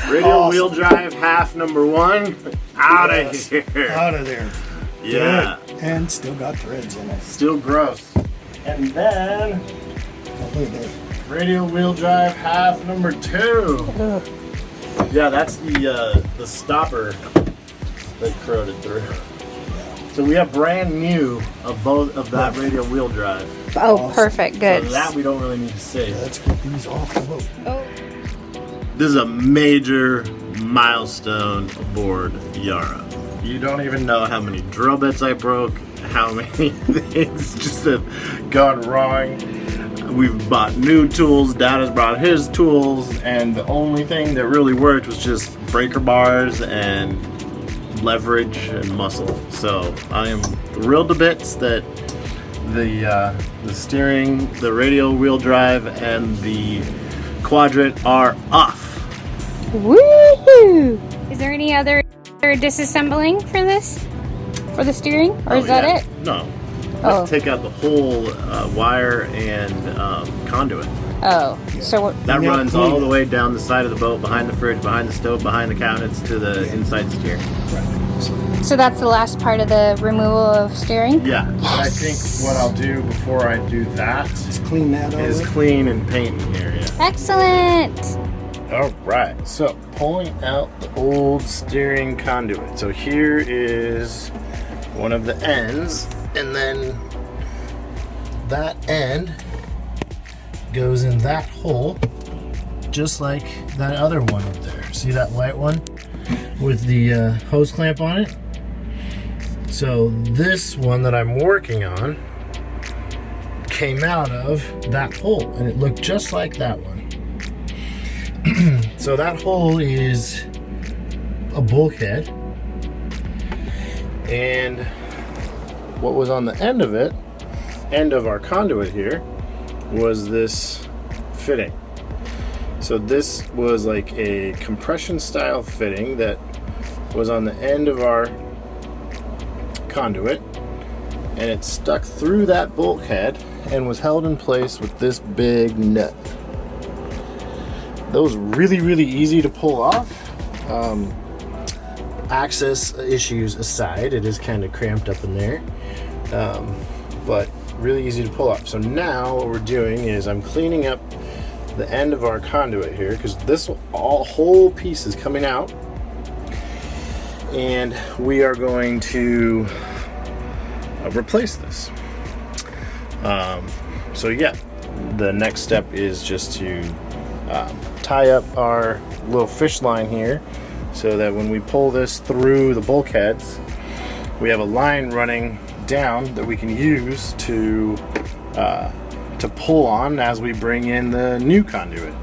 Radio wheel drive half number 1. Out of here. Out of there. Yeah. Good. And still got threads in it. Still gross. And then radio wheel drive half number 2. Yeah, that's the stopper that corroded through. So we have brand new of both of that radio wheel drive. Oh, awesome. Perfect. Good. So that we don't really need to save. Let's get these off the boat. Oh. This is a major milestone aboard Yara. You don't even know how many drill bits I broke, how many things just have gone wrong. We've bought new tools, Dad has brought his tools, and the only thing that really worked was just breaker bars and leverage and muscle. So I am thrilled to bits that the steering, the radial wheel drive, and the quadrant are off. Woohoo! Is there any other disassembling for this? For the steering? Or is that it? No. Let's take out the whole wire and conduit. Oh, so that runs all the way down the side of the boat, behind the fridge, behind the stove, behind the cabinets to the inside steer. So that's the last part of the removal of steering? Yeah. Yes. I think what I'll do before I do that is clean that is clean and paint in here. Yeah. Excellent. All right. So pulling out the old steering conduit. So here is one of the ends, and then that end goes in that hole, just like that other one up there. See that white one with the hose clamp on it? So this one that I'm working on came out of that hole, and it looked just like that one. So that hole is a bulkhead, and what was on the end of it, end of our conduit here, was this fitting. So this was like a compression style fitting that was on the end of our conduit, and it stuck through that bulkhead and was held in place with this big nut. That was really easy to pull off. Access issues aside, it is kind of cramped up in there, but really easy to pull off. So now what we're doing is I'm cleaning up the end of our conduit here, because this whole piece is coming out, and we are going to replace this. So yeah, the next step is just to tie up our little fish line here, so that when we pull this through the bulkheads, we have a line running down that we can use to pull on as we bring in the new conduit.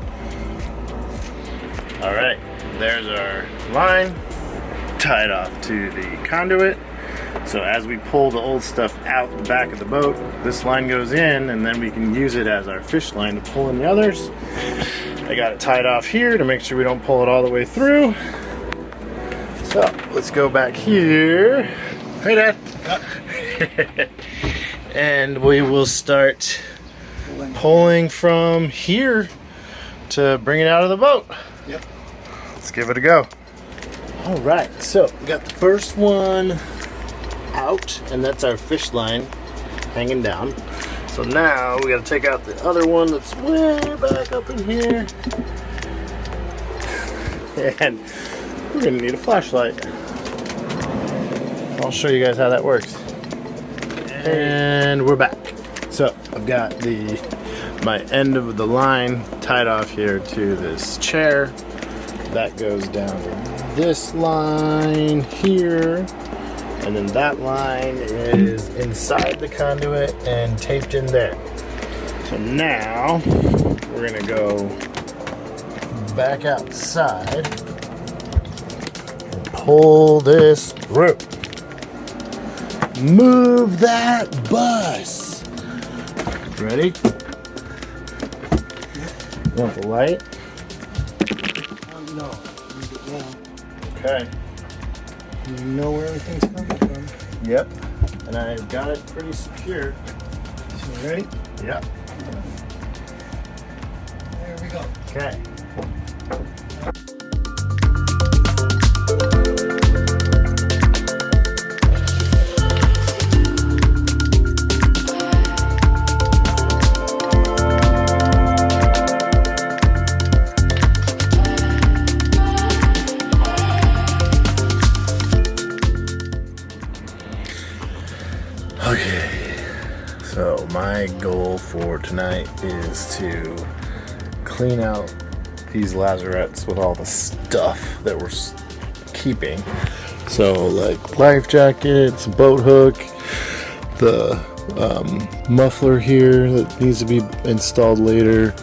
All right, there's our line tied off to the conduit. So as we pull the old stuff out the back of the boat, this line goes in, and then we can use it as our fish line to pull in the others. I got it tied off here to make sure we don't pull it all the way through. So let's go back here. Hey, Dad. And we will start pulling from here to bring it out of the boat. Yep. Let's give it a go. All right, so we got the first one out, and that's our fish line hanging down. So now we got to take out the other one that's way back up in here, and we're gonna need a flashlight. I'll show you guys how that works. And we're back. So I've got my end of the line tied off here to this chair. That goes down to this line here, and then that line is inside the conduit and taped in there. So now we're gonna go back outside and pull this through. Move that bus. Ready? You want the light? No. Leave it down. Okay. You know where everything's coming from. Yep. And I've got it pretty secure. So you ready? Yep. There we go. Okay. So my goal for tonight is to clean out these lazarettes with all the stuff that we're keeping. So like life jackets, boat hook, the muffler here that needs to be installed later,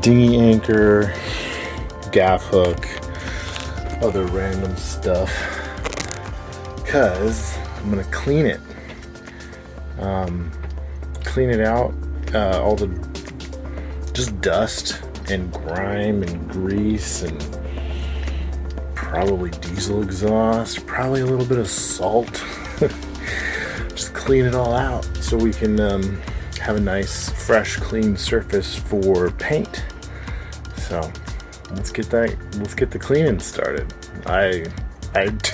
dinghy anchor, gaff hook, other random stuff, because I'm gonna clean it out, all the just dust and grime and grease and probably diesel exhaust, probably a little bit of salt. Just clean it all out so we can have a nice fresh clean surface for paint. So let's get the cleaning started. I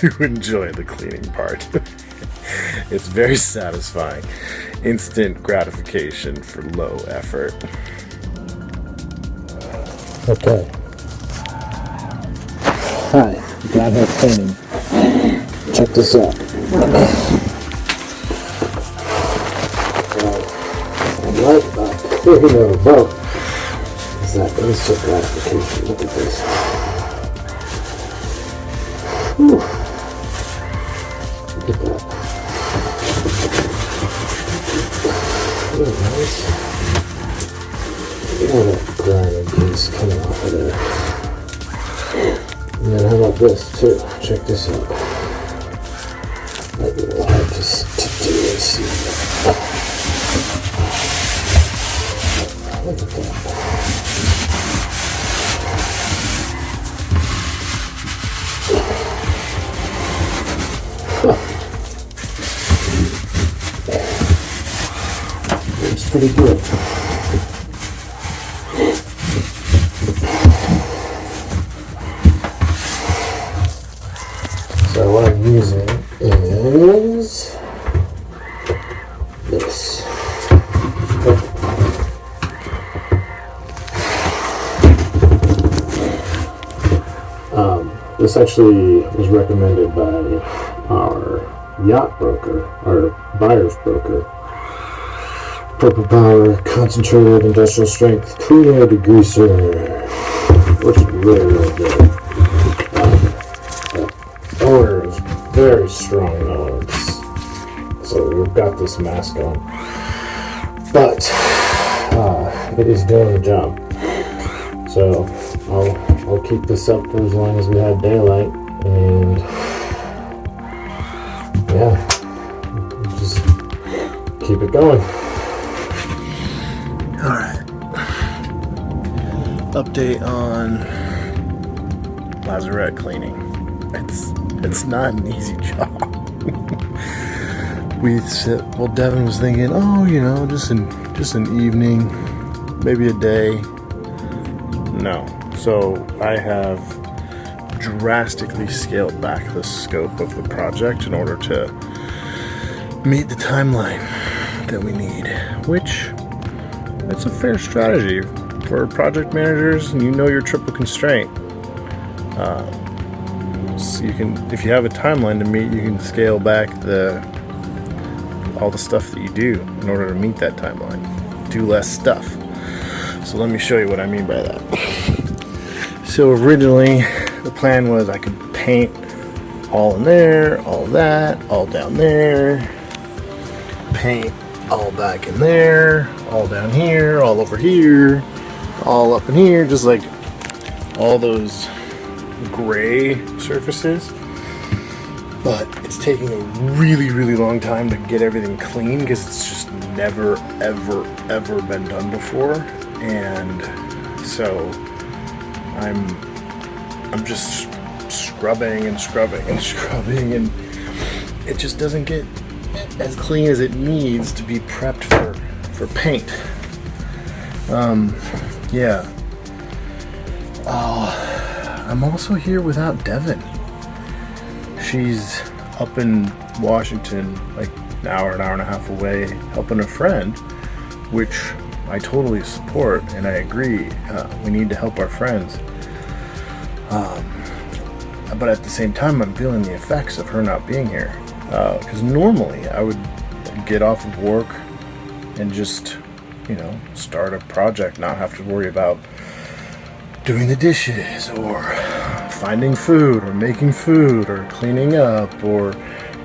do enjoy the cleaning part. It's very satisfying. Instant gratification for low effort. Okay. Hi, Godhead Painting. Check this out. Right about here on the boat is that instant gratification. Look at this. Whew. Look at that. Isn't that nice? Look at all that grime and grease coming off of there. And then how about this too? Check this out. Might be a little hard to do this. Look at that. Huh. It's pretty good. So what I'm using is this. This actually was recommended by our yacht broker, our buyer's broker. Purple Power Concentrated Industrial Strength Clean Air Degreaser, which is really, really good. The odor is very strong though. So we've got this mask on. But it is doing the job. So I'll keep this up for as long as we have daylight, and yeah, just keep it going. Alright. Update on lazarette cleaning. It's not an easy job. Devin was thinking, just an evening, maybe a day. No. So I have drastically scaled back the scope of the project in order to meet the timeline that we need, which it's a fair strategy for project managers, and your triple constraint. So you can, if you have a timeline to meet, you can scale back all the stuff that you do in order to meet that timeline. Do less stuff. So let me show you what I mean by that. So originally, the plan was I could paint all in there, all that, all down there, paint all back in there, all down here, all over here, all up in here, just like all those gray surfaces. But it's taking a really, really long time to get everything clean because it's just never, ever, ever been done before. And so I'm just scrubbing and scrubbing and scrubbing, and it just doesn't get as clean as it needs to be prepped for paint. Yeah. I'm also here without Devin. She's up in Washington, like an hour and a half away, helping a friend, which I totally support, and I agree. We need to help our friends. But at the same time, I'm feeling the effects of her not being here. Because normally I would get off of work, and just, you know, start a project, not have to worry about doing the dishes or finding food or making food or cleaning up or,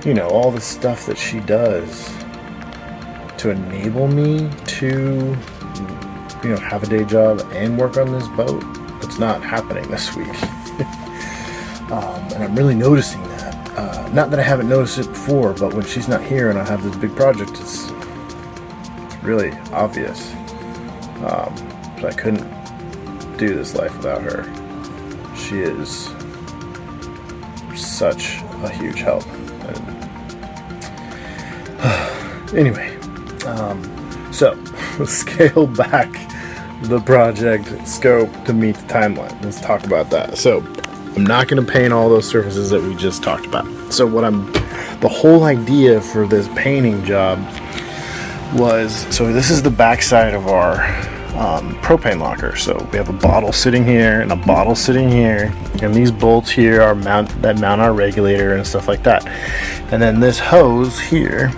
you know, all the stuff that she does to enable me to, you know, have a day job and work on this boat. It's not happening this week. And I'm really noticing that. Not that I haven't noticed it before, but when she's not here and I have this big project, it's really obvious. So I couldn't do this life without her. She is such a huge help. And anyway, so let's scale back the project scope to meet the timeline. Let's talk about that. So I'm not going to paint all those surfaces that we just talked about. So the whole idea for this painting job was, so this is the backside of our propane locker. So we have a bottle sitting here and a bottle sitting here, and these bolts here are mount our regulator and stuff like that. And then this hose here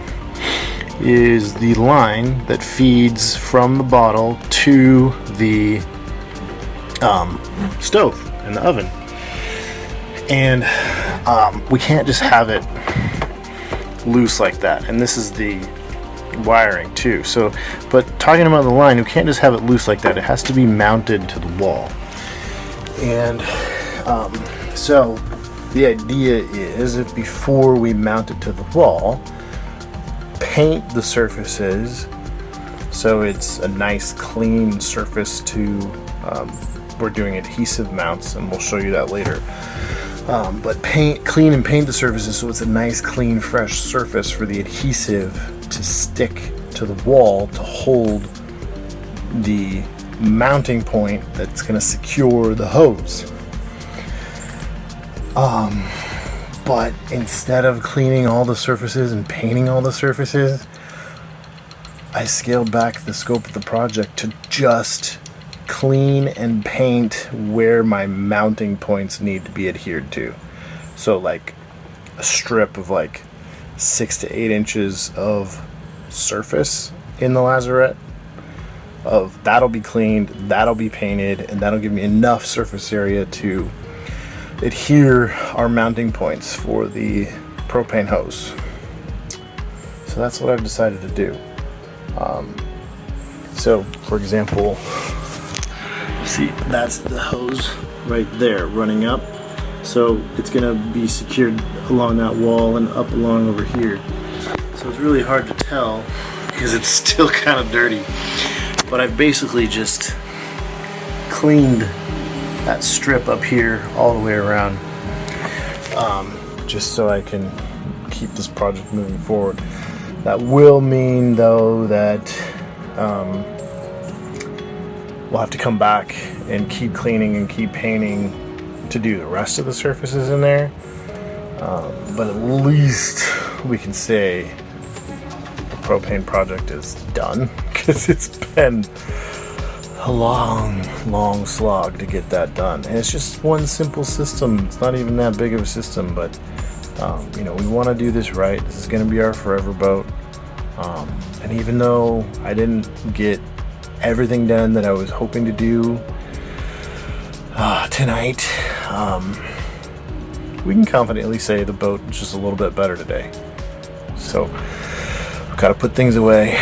is the line that feeds from the bottle to the stove and the oven. And we can't just have it loose like that. And this is the wiring too. So, but talking about the line, we can't just have it loose like that. It has to be mounted to the wall. And so the idea is that before we mount it to the wall, paint the surfaces so it's a nice clean surface to, we're doing adhesive mounts and we'll show you that later. But clean and paint the surfaces so it's a nice, clean, fresh surface for the adhesive to stick to the wall to hold the mounting point that's going to secure the hose. But instead of cleaning all the surfaces and painting all the surfaces, I scaled back the scope of the project to just clean and paint where my mounting points need to be adhered to. So like a strip of like 6 to 8 inches of surface in the lazarette, that'll be cleaned, that'll be painted, and that'll give me enough surface area to adhere our mounting points for the propane hose. So that's what I've decided to do. So for example, see, that's the hose right there running up. So it's gonna be secured along that wall and up along over here. So it's really hard to tell because it's still kind of dirty. But I've basically just cleaned that strip up here all the way around, just so I can keep this project moving forward. That will mean though that we'll have to come back and keep cleaning and keep painting to do the rest of the surfaces in there, but at least we can say the propane project is done, because it's been a long slog to get that done. And it's just one simple system. It's not even that big of a system, but you know, we want to do this right. This is going to be our forever boat. And even though I didn't get everything done that I was hoping to do tonight, we can confidently say the boat is just a little bit better today. So I've got to put things away,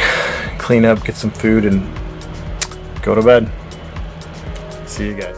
clean up, get some food, and go to bed. See you guys.